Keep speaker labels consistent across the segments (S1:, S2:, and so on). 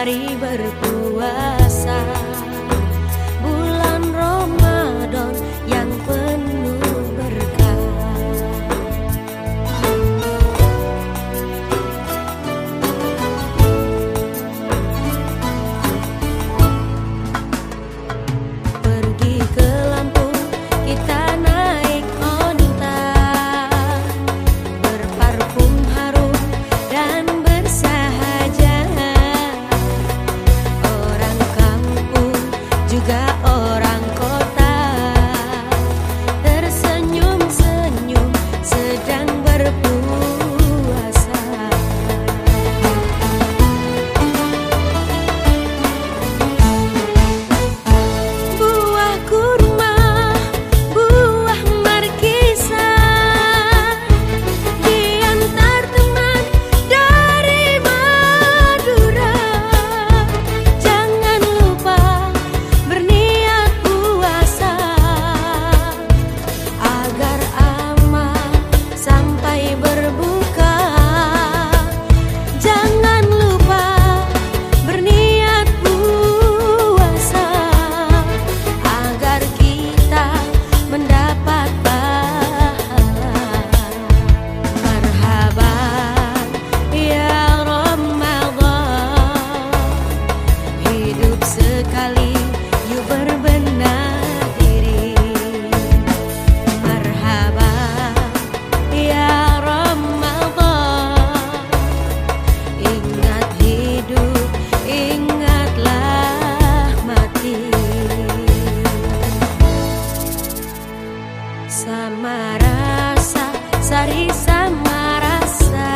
S1: mari berpuasa. Bulan Ramadan yang penuh berkah. Pergi ke Lampung, kita naik onta, berparfum harum dan bersahaja. Orang kampung juga orang kota tersenyum-senyum sedang berpuasa. Buah kurma, buah markisa, diantar teman dari Madura. Jangan lupa berniat puasa agar aman sampai berbuka. Jangan lupa berniat puasa agar kita mendapat pahala. Marhaban ya Ramadan, hidup sekali yuk berbenah diri. Marhaban ya Ramadan, ingat hidup, ingatlah mati. Sama rasa, sari sama rasa,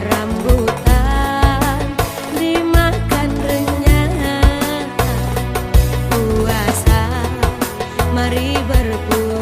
S1: rambutan dimakan renyah. Puasa, mari berpuasa.